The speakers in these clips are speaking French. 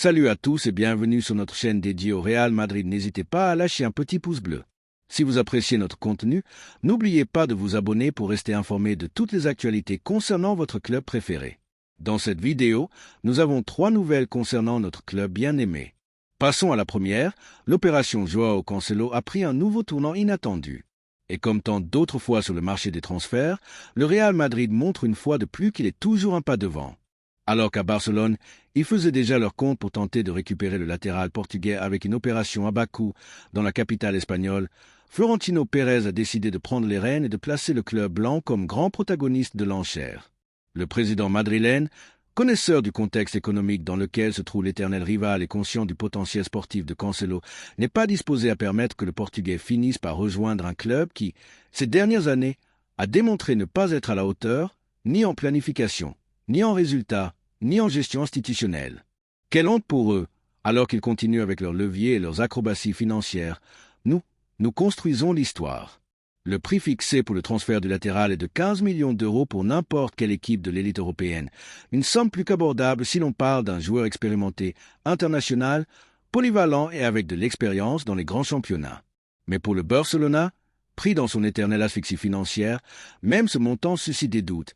Salut à tous et bienvenue sur notre chaîne dédiée au Real Madrid. N'hésitez pas à lâcher un petit pouce bleu. Si vous appréciez notre contenu, n'oubliez pas de vous abonner pour rester informé de toutes les actualités concernant votre club préféré. Dans cette vidéo, nous avons 3 nouvelles concernant notre club bien-aimé. Passons à la première. L'opération Joao Cancelo a pris un nouveau tournant inattendu. Et comme tant d'autres fois sur le marché des transferts, le Real Madrid montre une fois de plus qu'il est toujours un pas devant. Alors qu'à Barcelone, ils faisaient déjà leur compte pour tenter de récupérer le latéral portugais avec une opération à bas coût dans la capitale espagnole, Florentino Pérez a décidé de prendre les rênes et de placer le club blanc comme grand protagoniste de l'enchère. Le président madrilène, connaisseur du contexte économique dans lequel se trouve l'éternel rival et conscient du potentiel sportif de Cancelo, n'est pas disposé à permettre que le Portugais finisse par rejoindre un club qui, ces dernières années, a démontré ne pas être à la hauteur, ni en planification, ni en résultats, ni en gestion institutionnelle. Quelle honte pour eux, alors qu'ils continuent avec leurs leviers et leurs acrobaties financières. Nous construisons l'histoire. Le prix fixé pour le transfert du latéral est de 15 millions d'euros pour n'importe quelle équipe de l'élite européenne, une somme plus qu'abordable si l'on parle d'un joueur expérimenté, international, polyvalent et avec de l'expérience dans les grands championnats. Mais pour le Barcelona, pris dans son éternelle asphyxie financière, même ce montant suscite des doutes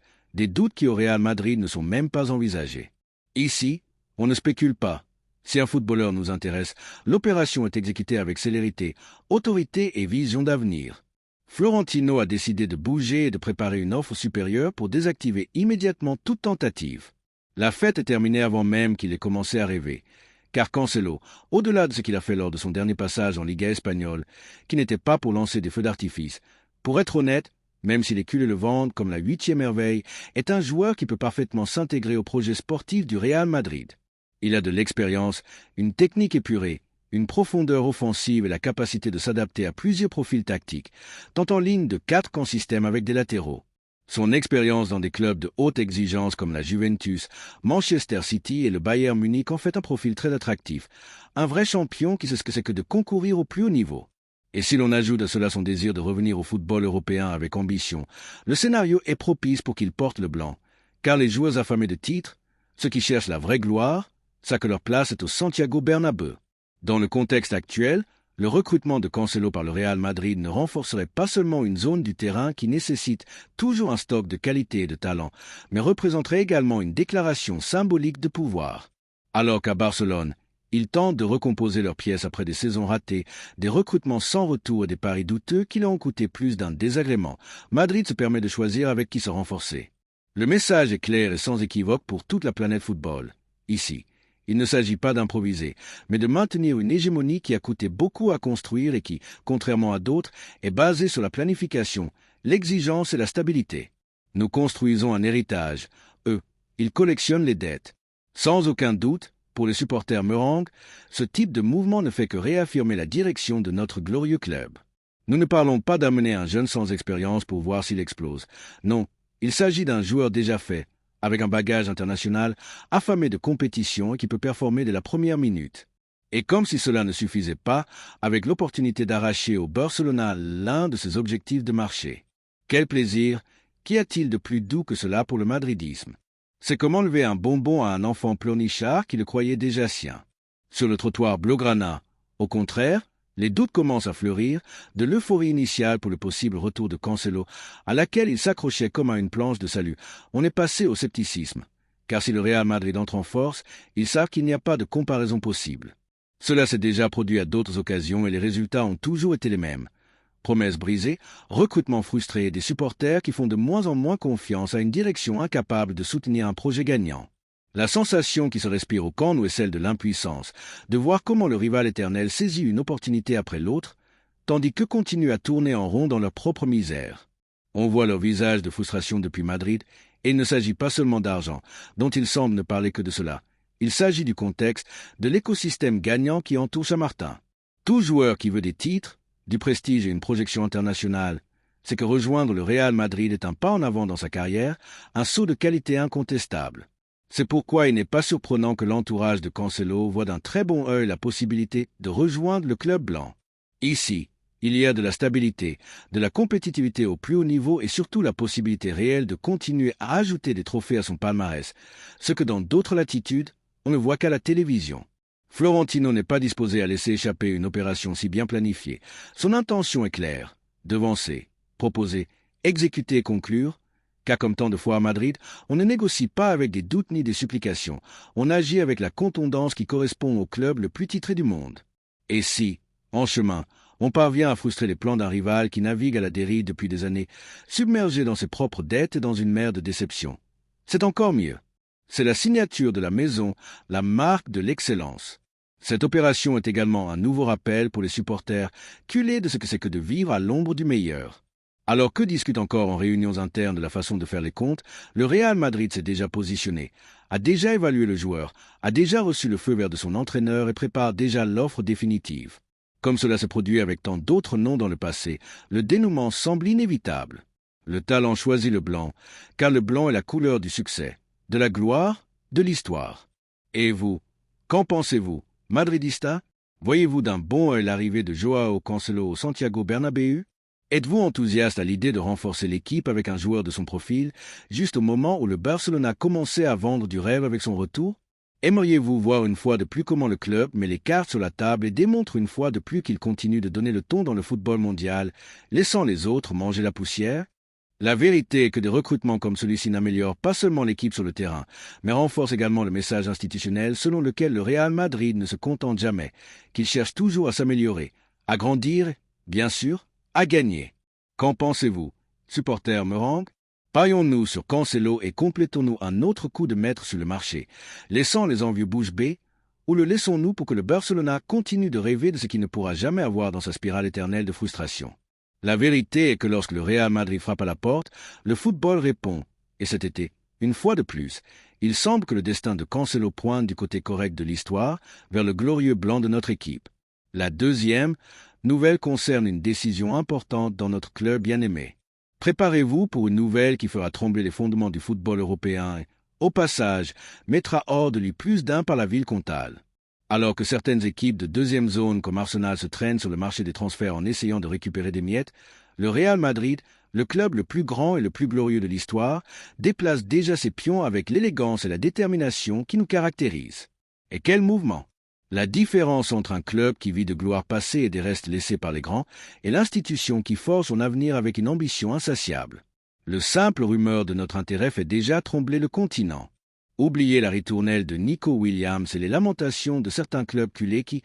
qui au Real Madrid ne sont même pas envisagés. Ici, on ne spécule pas. Si un footballeur nous intéresse, l'opération est exécutée avec célérité, autorité et vision d'avenir. Florentino a décidé de bouger et de préparer une offre supérieure pour désactiver immédiatement toute tentative. La fête est terminée avant même qu'il ait commencé à rêver, car Cancelo, au-delà de ce qu'il a fait lors de son dernier passage en Liga espagnole, qui n'était pas pour lancer des feux d'artifice, pour être honnête, même si les culés le vendent comme la 8e merveille, est un joueur qui peut parfaitement s'intégrer au projet sportif du Real Madrid. Il a de l'expérience, une technique épurée, une profondeur offensive et la capacité de s'adapter à plusieurs profils tactiques, tant en ligne de 4 qu'en système avec des latéraux. Son expérience dans des clubs de haute exigence comme la Juventus, Manchester City et le Bayern Munich en fait un profil très attractif, un vrai champion qui sait ce que c'est que de concourir au plus haut niveau. Et si l'on ajoute à cela son désir de revenir au football européen avec ambition, le scénario est propice pour qu'il porte le blanc, car les joueurs affamés de titres, ceux qui cherchent la vraie gloire, savent que leur place est au Santiago Bernabéu. Dans le contexte actuel, le recrutement de Cancelo par le Real Madrid ne renforcerait pas seulement une zone du terrain qui nécessite toujours un stock de qualité et de talent, mais représenterait également une déclaration symbolique de pouvoir. Alors qu'à Barcelone, ils tentent de recomposer leurs pièces après des saisons ratées, des recrutements sans retour et des paris douteux qui leur ont coûté plus d'un désagrément, Madrid se permet de choisir avec qui se renforcer. Le message est clair et sans équivoque pour toute la planète football. Ici, il ne s'agit pas d'improviser, mais de maintenir une hégémonie qui a coûté beaucoup à construire et qui, contrairement à d'autres, est basée sur la planification, l'exigence et la stabilité. Nous construisons un héritage. Eux, ils collectionnent les dettes. Sans aucun doute, pour les supporters meringues, ce type de mouvement ne fait que réaffirmer la direction de notre glorieux club. Nous ne parlons pas d'amener un jeune sans expérience pour voir s'il explose. Non, il s'agit d'un joueur déjà fait, avec un bagage international, affamé de compétition et qui peut performer dès la première minute. Et comme si cela ne suffisait pas, avec l'opportunité d'arracher au Barcelona l'un de ses objectifs de marché. Quel plaisir! Qu'y a-t-il de plus doux que cela pour le madridisme? C'est comme enlever un bonbon à un enfant pleurnichard qui le croyait déjà sien. Sur le trottoir blaugrana, au contraire, les doutes commencent à fleurir, de l'euphorie initiale pour le possible retour de Cancelo, à laquelle il s'accrochait comme à une planche de salut. On est passé au scepticisme, car si le Real Madrid entre en force, ils savent qu'il n'y a pas de comparaison possible. Cela s'est déjà produit à d'autres occasions et les résultats ont toujours été les mêmes. Promesses brisées, recrutement frustré et des supporters qui font de moins en moins confiance à une direction incapable de soutenir un projet gagnant. La sensation qui se respire au camp nous est celle de l'impuissance, de voir comment le rival éternel saisit une opportunité après l'autre, tandis qu'eux continuent à tourner en rond dans leur propre misère. On voit leur visage de frustration depuis Madrid, et il ne s'agit pas seulement d'argent, dont ils semblent ne parler que de cela. Il s'agit du contexte, de l'écosystème gagnant qui entoure Chamartin. Tout joueur qui veut des titres, du prestige et une projection internationale, c'est que rejoindre le Real Madrid est un pas en avant dans sa carrière, un saut de qualité incontestable. C'est pourquoi il n'est pas surprenant que l'entourage de Cancelo voit d'un très bon œil la possibilité de rejoindre le club blanc. Ici, il y a de la stabilité, de la compétitivité au plus haut niveau et surtout la possibilité réelle de continuer à ajouter des trophées à son palmarès, ce que dans d'autres latitudes, on ne voit qu'à la télévision. Florentino n'est pas disposé à laisser échapper une opération si bien planifiée. Son intention est claire, devancer, proposer, exécuter et conclure, car comme tant de fois à Madrid, on ne négocie pas avec des doutes ni des supplications, on agit avec la contondance qui correspond au club le plus titré du monde. Et si, en chemin, on parvient à frustrer les plans d'un rival qui navigue à la dérive depuis des années, submergé dans ses propres dettes et dans une mer de déception, c'est encore mieux. C'est la signature de la maison, la marque de l'excellence. Cette opération est également un nouveau rappel pour les supporters culés de ce que c'est que de vivre à l'ombre du meilleur. Alors que discute encore en réunions internes de la façon de faire les comptes, le Real Madrid s'est déjà positionné, a déjà évalué le joueur, a déjà reçu le feu vert de son entraîneur et prépare déjà l'offre définitive. Comme cela s'est produit avec tant d'autres noms dans le passé, le dénouement semble inévitable. Le talent choisit le blanc, car le blanc est la couleur du succès, de la gloire, de l'histoire. Et vous, qu'en pensez-vous, Madridista? Voyez-vous d'un bon œil l'arrivée de Joao Cancelo au Santiago Bernabéu? Êtes-vous enthousiaste à l'idée de renforcer l'équipe avec un joueur de son profil, juste au moment où le Barcelona commençait à vendre du rêve avec son retour? Aimeriez-vous voir une fois de plus comment le club met les cartes sur la table et démontre une fois de plus qu'il continue de donner le ton dans le football mondial, laissant les autres manger la poussière? La vérité est que des recrutements comme celui-ci n'améliorent pas seulement l'équipe sur le terrain, mais renforcent également le message institutionnel selon lequel le Real Madrid ne se contente jamais, qu'il cherche toujours à s'améliorer, à grandir, bien sûr, à gagner. Qu'en pensez-vous, supporters merengue? Parions-nous sur Cancelo et complétons-nous un autre coup de maître sur le marché, laissant les envieux bouche bée, ou le laissons-nous pour que le Barcelona continue de rêver de ce qu'il ne pourra jamais avoir dans sa spirale éternelle de frustration? La vérité est que lorsque le Real Madrid frappe à la porte, le football répond, et cet été, une fois de plus, il semble que le destin de Cancelo pointe du côté correct de l'histoire, vers le glorieux blanc de notre équipe. La deuxième nouvelle concerne une décision importante dans notre club bien-aimé. Préparez-vous pour une nouvelle qui fera trembler les fondements du football européen et, au passage, mettra hors de lui plus d'un par la ville comtale. Alors que certaines équipes de deuxième zone comme Arsenal se traînent sur le marché des transferts en essayant de récupérer des miettes, le Real Madrid, le club le plus grand et le plus glorieux de l'histoire, déplace déjà ses pions avec l'élégance et la détermination qui nous caractérisent. Et quel mouvement! La différence entre un club qui vit de gloire passée et des restes laissés par les grands et l'institution qui forge son avenir avec une ambition insatiable. Le simple rumeur de notre intérêt fait déjà trembler le continent. Oubliez la ritournelle de Nico Williams et les lamentations de certains clubs culés qui,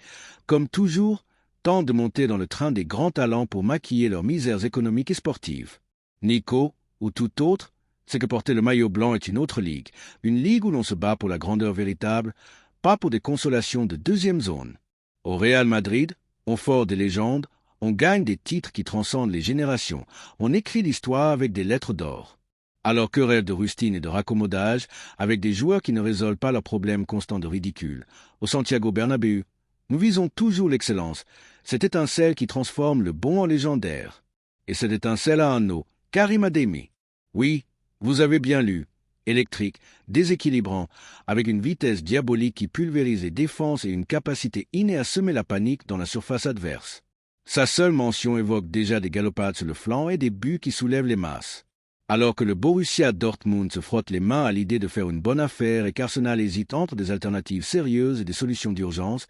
comme toujours, tentent de monter dans le train des grands talents pour maquiller leurs misères économiques et sportives. Nico, ou tout autre, c'est que porter le maillot blanc est une autre ligue, une ligue où l'on se bat pour la grandeur véritable, pas pour des consolations de deuxième zone. Au Real Madrid, on fort des légendes, on gagne des titres qui transcendent les générations, on écrit l'histoire avec des lettres d'or. Alors que rêve de rustine et de raccommodage, avec des joueurs qui ne résolvent pas leurs problèmes constants de ridicule. Au Santiago Bernabéu, nous visons toujours l'excellence, cette étincelle qui transforme le bon en légendaire. Et cette étincelle a un nom, Karim Adeyemi. Oui, vous avez bien lu. Électrique, déséquilibrant, avec une vitesse diabolique qui pulvérise les défenses et une capacité innée à semer la panique dans la surface adverse. Sa seule mention évoque déjà des galopades sur le flanc et des buts qui soulèvent les masses. Alors que le Borussia Dortmund se frotte les mains à l'idée de faire une bonne affaire et qu'Arsenal hésite entre des alternatives sérieuses et des solutions d'urgence,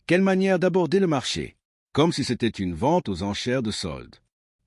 quelle manière d'aborder le marché? Comme si c'était une vente aux enchères de solde.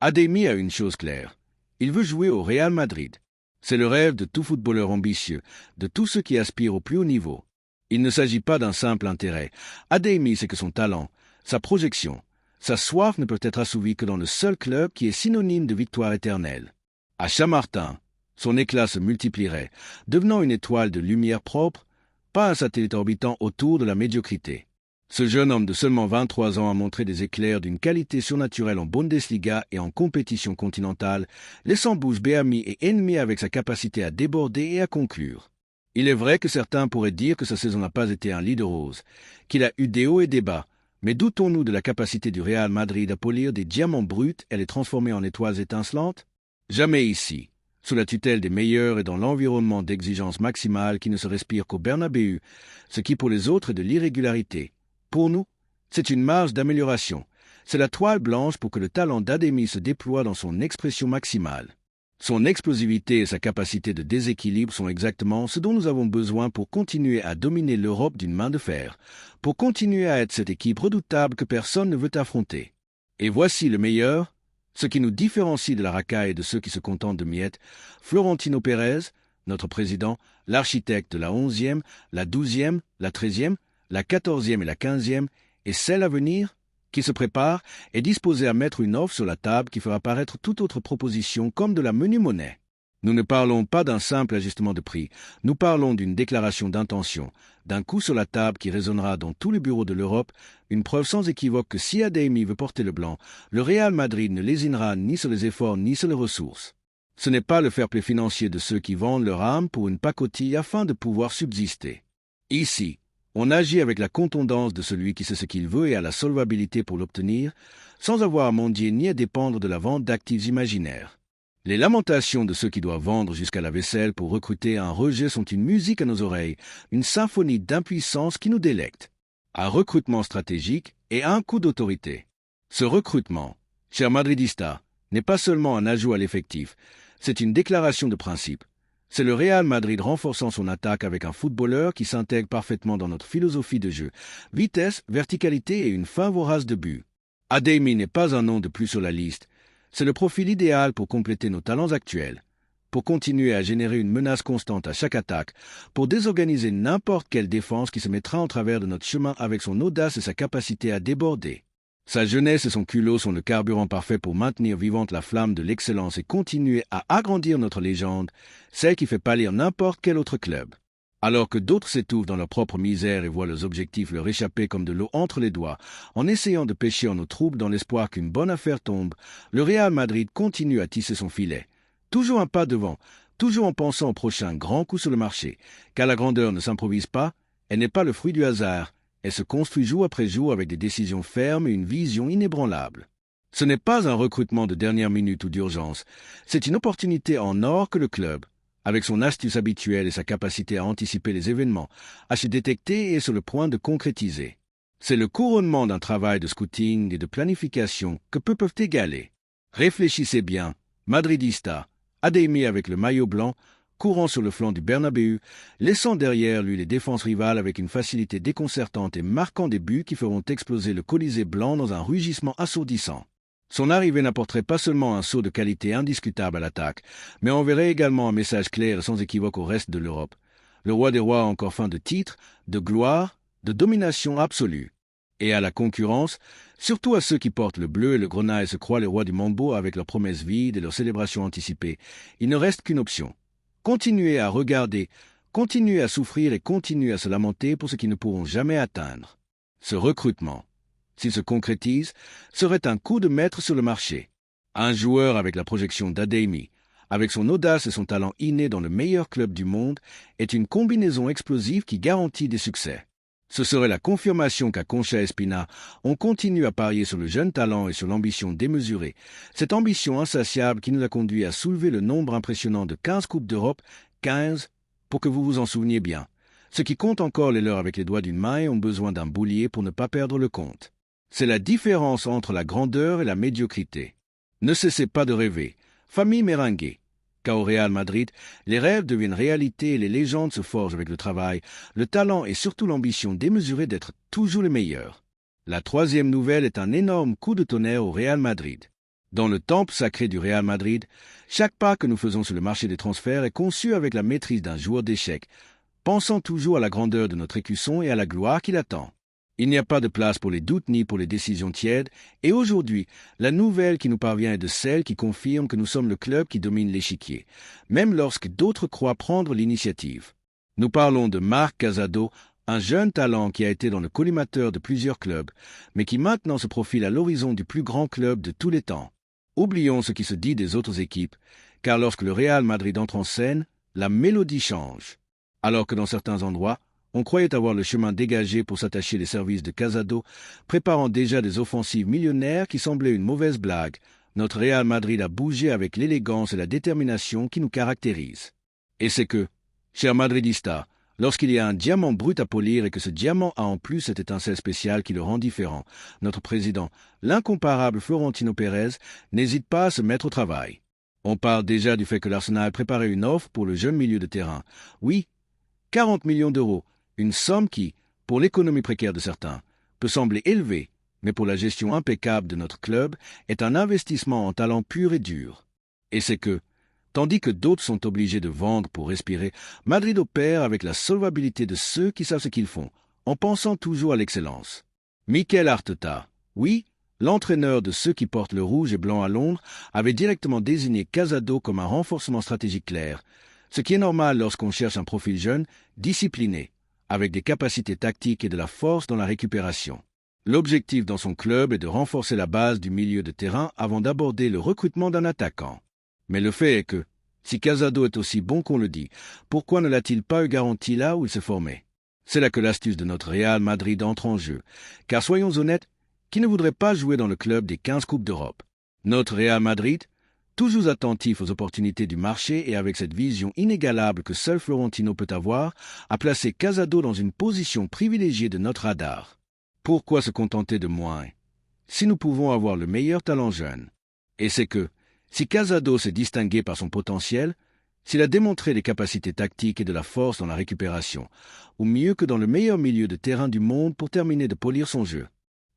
Adeyemi a une chose claire. Il veut jouer au Real Madrid. C'est le rêve de tout footballeur ambitieux, de tous ceux qui aspirent au plus haut niveau. Il ne s'agit pas d'un simple intérêt. Adeyemi sait que son talent, sa projection, sa soif ne peuvent être assouvis que dans le seul club qui est synonyme de victoire éternelle. À Chamartin, son éclat se multiplierait, devenant une étoile de lumière propre, pas un satellite orbitant autour de la médiocrité. Ce jeune homme de seulement 23 ans a montré des éclairs d'une qualité surnaturelle en Bundesliga et en compétition continentale, laissant bouche bée amis et ennemis avec sa capacité à déborder et à conclure. Il est vrai que certains pourraient dire que sa saison n'a pas été un lit de roses, qu'il a eu des hauts et des bas, mais doutons-nous de la capacité du Real Madrid à polir des diamants bruts et les transformer en étoiles étincelantes? Jamais ici, sous la tutelle des meilleurs et dans l'environnement d'exigence maximale qui ne se respire qu'au Bernabéu, ce qui pour les autres est de l'irrégularité. Pour nous, c'est une marge d'amélioration. C'est la toile blanche pour que le talent d'Adeyemi se déploie dans son expression maximale. Son explosivité et sa capacité de déséquilibre sont exactement ce dont nous avons besoin pour continuer à dominer l'Europe d'une main de fer, pour continuer à être cette équipe redoutable que personne ne veut affronter. Et voici le meilleur, ce qui nous différencie de la racaille et de ceux qui se contentent de miettes: Florentino Pérez, notre président, l'architecte de la 11e, la 12e, la 13e, la 14e et la 15e, et celle à venir, qui se prépare, est disposé à mettre une offre sur la table qui fera paraître toute autre proposition comme de la menue monnaie. Nous ne parlons pas d'un simple ajustement de prix, nous parlons d'une déclaration d'intention, d'un coup sur la table qui résonnera dans tous les bureaux de l'Europe, une preuve sans équivoque que si Adeyemi veut porter le blanc, le Real Madrid ne lésinera ni sur les efforts ni sur les ressources. Ce n'est pas le fair-play financier de ceux qui vendent leur âme pour une pacotille afin de pouvoir subsister. Ici, on agit avec la contondance de celui qui sait ce qu'il veut et a la solvabilité pour l'obtenir, sans avoir à mendier ni à dépendre de la vente d'actifs imaginaires. Les lamentations de ceux qui doivent vendre jusqu'à la vaisselle pour recruter un rejet sont une musique à nos oreilles, une symphonie d'impuissance qui nous délecte. Un recrutement stratégique et un coup d'autorité. Ce recrutement, cher madridista, n'est pas seulement un ajout à l'effectif, c'est une déclaration de principe. C'est le Real Madrid renforçant son attaque avec un footballeur qui s'intègre parfaitement dans notre philosophie de jeu. Vitesse, verticalité et une fin vorace de but. Adeyemi n'est pas un nom de plus sur la liste. C'est le profil idéal pour compléter nos talents actuels, pour continuer à générer une menace constante à chaque attaque, pour désorganiser n'importe quelle défense qui se mettra en travers de notre chemin avec son audace et sa capacité à déborder. Sa jeunesse et son culot sont le carburant parfait pour maintenir vivante la flamme de l'excellence et continuer à agrandir notre légende, celle qui fait pâlir n'importe quel autre club. Alors que d'autres s'étouffent dans leur propre misère et voient leurs objectifs leur échapper comme de l'eau entre les doigts, en essayant de pêcher en eau trouble dans l'espoir qu'une bonne affaire tombe, le Real Madrid continue à tisser son filet. Toujours un pas devant, toujours en pensant au prochain grand coup sur le marché, car la grandeur ne s'improvise pas, elle n'est pas le fruit du hasard, elle se construit jour après jour avec des décisions fermes et une vision inébranlable. Ce n'est pas un recrutement de dernière minute ou d'urgence, c'est une opportunité en or que le club, avec son astuce habituelle et sa capacité à anticiper les événements, à se détecter et sur le point de concrétiser. C'est le couronnement d'un travail de scouting et de planification que peu peuvent égaler. Réfléchissez bien, madridista, Adeyemi avec le maillot blanc, courant sur le flanc du Bernabéu, laissant derrière lui les défenses rivales avec une facilité déconcertante et marquant des buts qui feront exploser le Colisée blanc dans un rugissement assourdissant. Son arrivée n'apporterait pas seulement un saut de qualité indiscutable à l'attaque, mais enverrait également un message clair et sans équivoque au reste de l'Europe. Le roi des rois a encore faim de titres, de gloire, de domination absolue. Et à la concurrence, surtout à ceux qui portent le bleu et le grenaille et se croient les rois du mambo avec leurs promesses vides et leurs célébrations anticipées, il ne reste qu'une option. Continuer à regarder, continuer à souffrir et continuer à se lamenter pour ce qu'ils ne pourront jamais atteindre. Ce recrutement, s'il se concrétise, serait un coup de maître sur le marché. Un joueur avec la projection d'Adeyemi, avec son audace et son talent inné dans le meilleur club du monde, est une combinaison explosive qui garantit des succès. Ce serait la confirmation qu'à Concha Espina, on continue à parier sur le jeune talent et sur l'ambition démesurée, cette ambition insatiable qui nous a conduit à soulever le nombre impressionnant de 15 Coupes d'Europe, 15, pour que vous vous en souveniez bien. Ceux qui comptent encore les leurs avec les doigts d'une main et ont besoin d'un boulier pour ne pas perdre le compte. C'est la différence entre la grandeur et la médiocrité. Ne cessez pas de rêver, famille méringuée. Car au Real Madrid, les rêves deviennent réalité et les légendes se forgent avec le travail, le talent et surtout l'ambition démesurée d'être toujours les meilleurs. La troisième nouvelle est un énorme coup de tonnerre au Real Madrid. Dans le temple sacré du Real Madrid, chaque pas que nous faisons sur le marché des transferts est conçu avec la maîtrise d'un joueur d'échecs, pensant toujours à la grandeur de notre écusson et à la gloire qui l'attend. Il n'y a pas de place pour les doutes ni pour les décisions tièdes, et aujourd'hui, la nouvelle qui nous parvient est de celle qui confirme que nous sommes le club qui domine l'échiquier, même lorsque d'autres croient prendre l'initiative. Nous parlons de Marc Casado, un jeune talent qui a été dans le collimateur de plusieurs clubs, mais qui maintenant se profile à l'horizon du plus grand club de tous les temps. Oublions ce qui se dit des autres équipes, car lorsque le Real Madrid entre en scène, la mélodie change. Alors que dans certains endroits, on croyait avoir le chemin dégagé pour s'attacher les services de Casado, préparant déjà des offensives millionnaires qui semblaient une mauvaise blague. Notre Real Madrid a bougé avec l'élégance et la détermination qui nous caractérisent. Et c'est que, cher madridista, lorsqu'il y a un diamant brut à polir et que ce diamant a en plus cette étincelle spéciale qui le rend différent, notre président, l'incomparable Florentino Pérez, n'hésite pas à se mettre au travail. On parle déjà du fait que l'Arsenal préparait une offre pour le jeune milieu de terrain. Oui, 40 millions d'euros, une somme qui, pour l'économie précaire de certains, peut sembler élevée, mais pour la gestion impeccable de notre club, est un investissement en talent pur et dur. Et c'est que, tandis que d'autres sont obligés de vendre pour respirer, Madrid opère avec la solvabilité de ceux qui savent ce qu'ils font, en pensant toujours à l'excellence. Mikel Arteta, oui, l'entraîneur de ceux qui portent le rouge et blanc à Londres, avait directement désigné Casado comme un renforcement stratégique clair, ce qui est normal lorsqu'on cherche un profil jeune, discipliné, avec des capacités tactiques et de la force dans la récupération. L'objectif dans son club est de renforcer la base du milieu de terrain avant d'aborder le recrutement d'un attaquant. Mais le fait est que, si Casado est aussi bon qu'on le dit, pourquoi ne l'a-t-il pas eu garanti là où il s'est formé? C'est là que l'astuce de notre Real Madrid entre en jeu, car soyons honnêtes, qui ne voudrait pas jouer dans le club des 15 Coupes d'Europe? Notre Real Madrid, toujours attentif aux opportunités du marché et avec cette vision inégalable que seul Florentino peut avoir, a placé Casado dans une position privilégiée de notre radar. Pourquoi se contenter de moins, si nous pouvons avoir le meilleur talent jeune? Et c'est que, si Casado s'est distingué par son potentiel, s'il a démontré des capacités tactiques et de la force dans la récupération, ou mieux que dans le meilleur milieu de terrain du monde pour terminer de polir son jeu.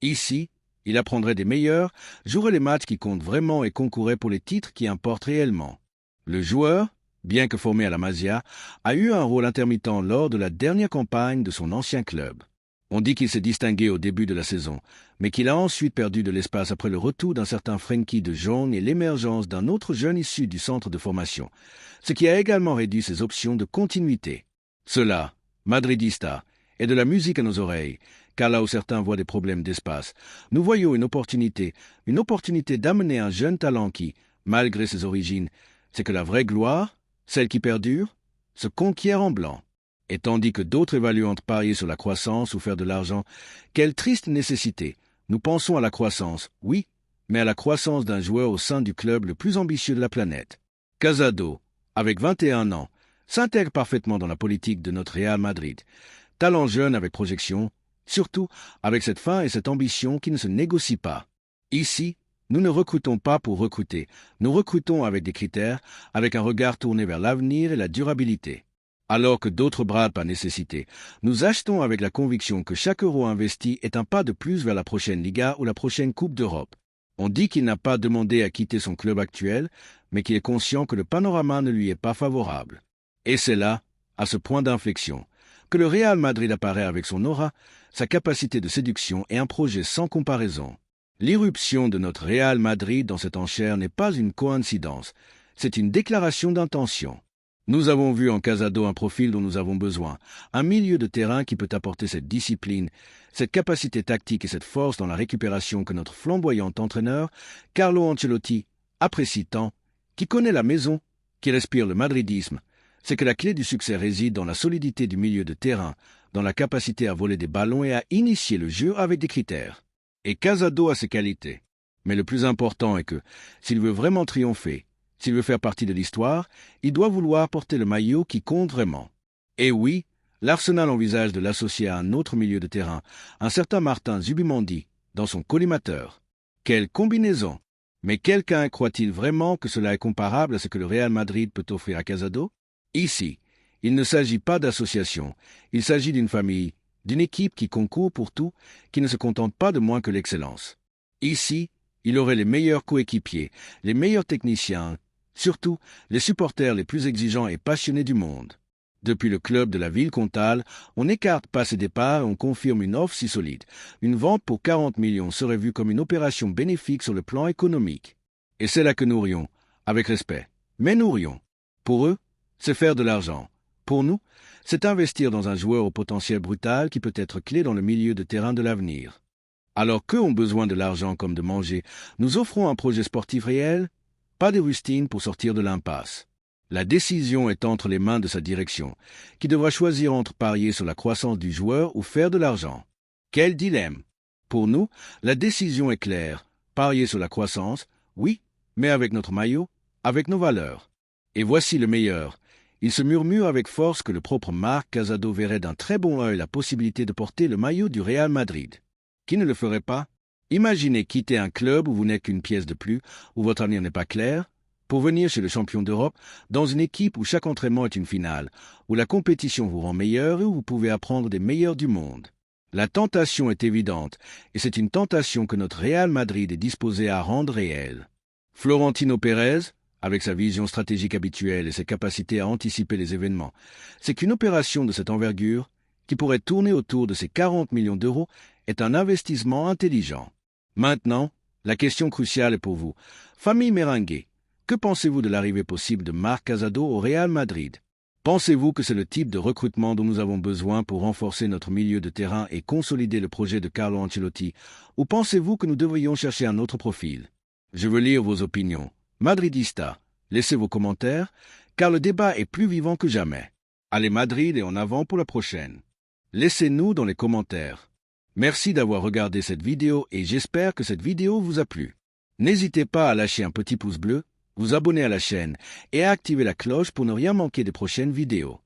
Ici, il apprendrait des meilleurs, jouerait les matchs qui comptent vraiment et concourrait pour les titres qui importent réellement. Le joueur, bien que formé à la Masia, a eu un rôle intermittent lors de la dernière campagne de son ancien club. On dit qu'il s'est distingué au début de la saison, mais qu'il a ensuite perdu de l'espace après le retour d'un certain Frenkie de Jong et l'émergence d'un autre jeune issu du centre de formation, ce qui a également réduit ses options de continuité. Cela, madridista, est de la musique à nos oreilles, car là où certains voient des problèmes d'espace, nous voyons une opportunité d'amener un jeune talent qui, malgré ses origines, c'est que la vraie gloire, celle qui perdure, se conquiert en blanc. Et tandis que d'autres évaluent entre parier sur la croissance ou faire de l'argent, quelle triste nécessité. Nous pensons à la croissance, oui, mais à la croissance d'un joueur au sein du club le plus ambitieux de la planète. Casado, avec 21 ans, s'intègre parfaitement dans la politique de notre Real Madrid. Talent jeune avec projection, surtout avec cette faim et cette ambition qui ne se négocient pas. Ici, nous ne recrutons pas pour recruter, nous recrutons avec des critères, avec un regard tourné vers l'avenir et la durabilité. Alors que d'autres bradent par nécessité, nous achetons avec la conviction que chaque euro investi est un pas de plus vers la prochaine Liga ou la prochaine Coupe d'Europe. On dit qu'il n'a pas demandé à quitter son club actuel, mais qu'il est conscient que le panorama ne lui est pas favorable. Et c'est là, à ce point d'inflexion, que le Real Madrid apparaît avec son aura, sa capacité de séduction et un projet sans comparaison. L'irruption de notre Real Madrid dans cette enchère n'est pas une coïncidence, c'est une déclaration d'intention. Nous avons vu en Casado un profil dont nous avons besoin, un milieu de terrain qui peut apporter cette discipline, cette capacité tactique et cette force dans la récupération que notre flamboyant entraîneur, Carlo Ancelotti, apprécie tant, qui connaît la maison, qui respire le madridisme. C'est que la clé du succès réside dans la solidité du milieu de terrain, dans la capacité à voler des ballons et à initier le jeu avec des critères. Et Casado a ses qualités. Mais le plus important est que, s'il veut vraiment triompher, s'il veut faire partie de l'histoire, il doit vouloir porter le maillot qui compte vraiment. Et oui, l'Arsenal envisage de l'associer à un autre milieu de terrain, un certain Martin Zubimendi, dans son collimateur. Quelle combinaison! Mais quelqu'un croit-il vraiment que cela est comparable à ce que le Real Madrid peut offrir à Casado? Ici, il ne s'agit pas d'association, il s'agit d'une famille, d'une équipe qui concourt pour tout, qui ne se contente pas de moins que l'excellence. Ici, il aurait les meilleurs coéquipiers, les meilleurs techniciens, surtout les supporters les plus exigeants et passionnés du monde. Depuis le club de la ville comtale, on n'écarte pas ses départs et on confirme une offre si solide. Une vente pour 40 millions serait vue comme une opération bénéfique sur le plan économique. Et c'est là que nous rions, avec respect. Mais nous rions. Pour eux, c'est faire de l'argent. Pour nous, c'est investir dans un joueur au potentiel brutal qui peut être clé dans le milieu de terrain de l'avenir. Alors qu'eux ont besoin de l'argent comme de manger, nous offrons un projet sportif réel, pas des rustines pour sortir de l'impasse. La décision est entre les mains de sa direction, qui devra choisir entre parier sur la croissance du joueur ou faire de l'argent. Quel dilemme! Pour nous, la décision est claire. Parier sur la croissance, oui, mais avec notre maillot, avec nos valeurs. Et voici le meilleur. Il se murmure avec force que le propre Marc Casado verrait d'un très bon œil la possibilité de porter le maillot du Real Madrid. Qui ne le ferait pas? Imaginez quitter un club où vous n'êtes qu'une pièce de plus, où votre avenir n'est pas clair. pour venir chez le champion d'Europe dans une équipe où chaque entraînement est une finale, où la compétition vous rend meilleur et où vous pouvez apprendre des meilleurs du monde. La tentation est évidente, et c'est une tentation que notre Real Madrid est disposé à rendre réelle. Florentino Pérez, avec sa vision stratégique habituelle et ses capacités à anticiper les événements, c'est qu'une opération de cette envergure, qui pourrait tourner autour de ces 40 millions d'euros, est un investissement intelligent. Maintenant, la question cruciale est pour vous. Famille Merengue, que pensez-vous de l'arrivée possible de Marc Casado au Real Madrid? Pensez-vous que c'est le type de recrutement dont nous avons besoin pour renforcer notre milieu de terrain et consolider le projet de Carlo Ancelotti, ou pensez-vous que nous devrions chercher un autre profil? Je veux lire vos opinions. Madridista, laissez vos commentaires, car le débat est plus vivant que jamais. Allez Madrid et en avant pour la prochaine. Laissez-nous dans les commentaires. Merci d'avoir regardé cette vidéo et j'espère que cette vidéo vous a plu. N'hésitez pas à lâcher un petit pouce bleu, vous abonner à la chaîne et à activer la cloche pour ne rien manquer des prochaines vidéos.